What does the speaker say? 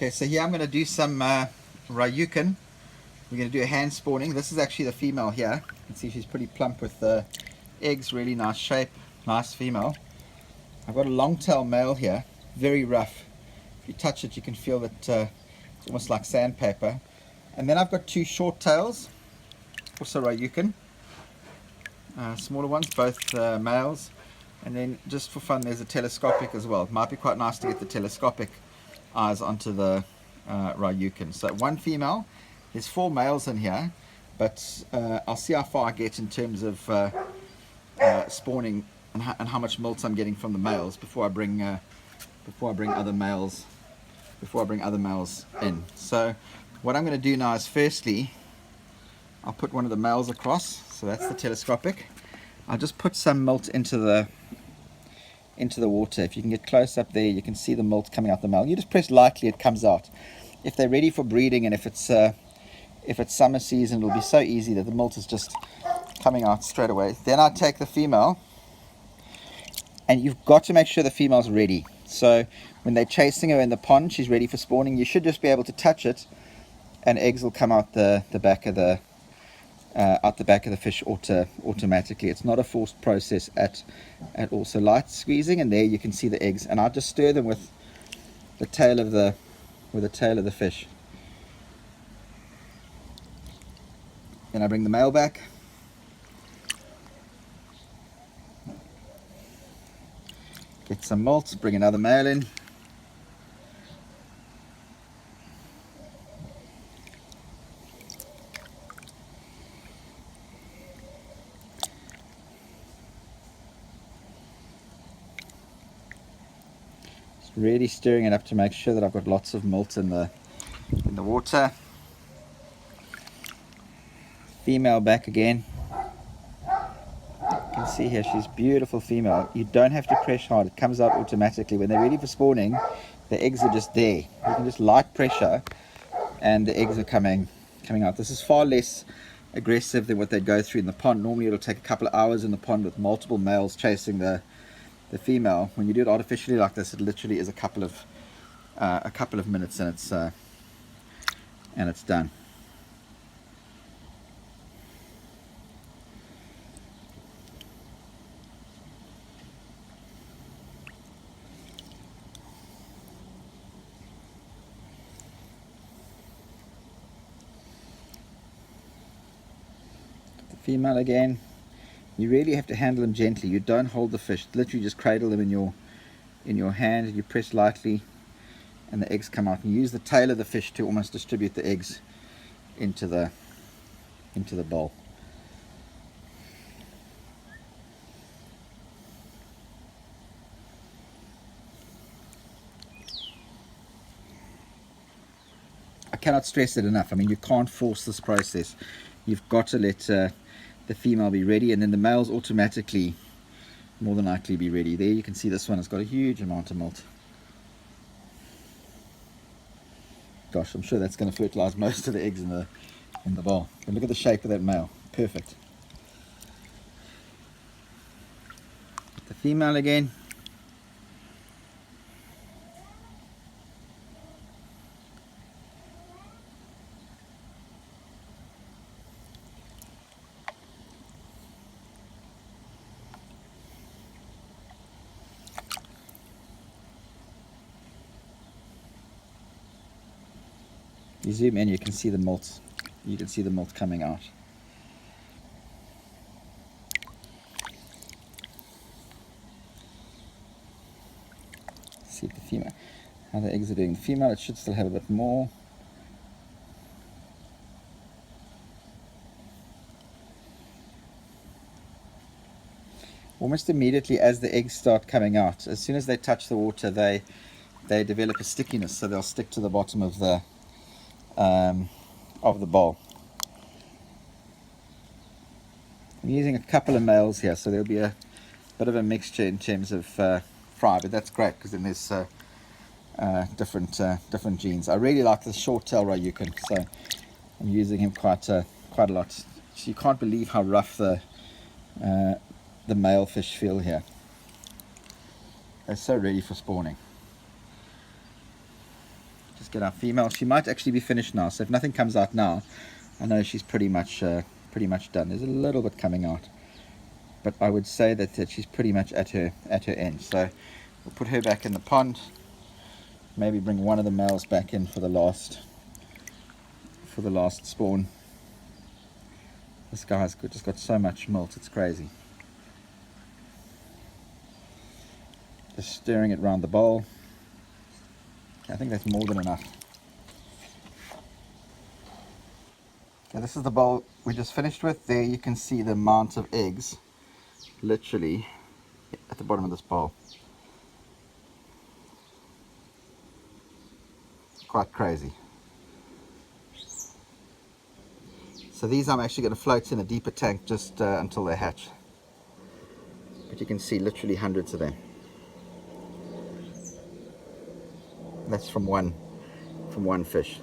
Okay, so here I'm going to do some Ryukin. We're going to do a hand spawning. This is actually the female here. You can see she's pretty plump with the eggs, really nice shape, nice female. I've got a long tail male here, very rough. If you touch it, you can feel that it's almost like sandpaper. And then I've got two short tails, also Ryukin, smaller ones, both males. And then just for fun, there's a telescopic as well. It might be quite nice to get the telescopic eyes onto the Ryukin. So one female, there's 4 males in here, but I'll see how far I get in terms of spawning and how much molt I'm getting from the males before I bring other males in. So what I'm going to do now is, firstly, I'll put one of the males across. So that's the telescopic. I'll just put some molt into the water. If you can get close up there, you can see the molt coming out the male. You just press lightly, it comes out. If they're ready for breeding, and if it's summer season, it'll be so easy that the molt is just coming out straight away. Then I take the female, and you've got to make sure the female's ready. So when they're chasing her in the pond, she's ready for spawning. You should just be able to touch it, and eggs will come out the back of the fish automatically. It's not a forced process at all. So light squeezing, and there you can see the eggs. And I just stir them with the tail of the fish. Then I bring the male back. Get some molt, bring another male in. Just really stirring it up to make sure that I've got lots of molt in the water. Female back again. You can see here she's beautiful female. You don't have to press hard, it comes out automatically. When they're ready for spawning, the eggs are just there. You can just light pressure and the eggs are coming out. This is far less aggressive than what they go through in the pond. Normally it'll take a couple of hours in the pond with multiple males chasing the female. When you do it artificially like this, it literally is a couple of minutes, and it's done. Female again. You really have to handle them gently. You don't hold the fish. Literally just cradle them in your hand, and you press lightly, and the eggs come out. And you use the tail of the fish to almost distribute the eggs into the bowl. I cannot stress it enough. I mean, you can't force this process. You've got to let the female be ready, and then the males automatically, more than likely, be ready. There you can see this one has got a huge amount of molt. Gosh, I'm sure that's going to fertilize most of the eggs in the bowl. And look at the shape of that male. Perfect. The female again. You zoom in, you can see the molt. You can see the molt coming out. See the female, how the eggs are doing. The female, it should still have a bit more. Almost immediately as the eggs start coming out, as soon as they touch the water, they develop a stickiness, so they'll stick to the bottom of the bowl. I'm using a couple of males here, so there'll be a bit of a mixture in terms of fry, but that's great because then there's different genes. I really like the short tail Ryukin, so I'm using him quite a lot. So you can't believe how rough the male fish feel here. They're so ready for spawning. Just get our female. She might actually be finished now, so if nothing comes out now, I know she's pretty much done. There's a little bit coming out, but I would say that she's pretty much at her end. So we'll put her back in the pond. Maybe bring one of the males back in for the last spawn. This guy's just got so much molt, it's crazy. Just stirring it around the bowl. I think that's more than enough. Now this is the bowl we just finished with. There you can see the amount of eggs literally at the bottom of this bowl. Quite crazy. So these I'm actually going to float in a deeper tank just until they hatch. But you can see literally hundreds of them. That's from one fish.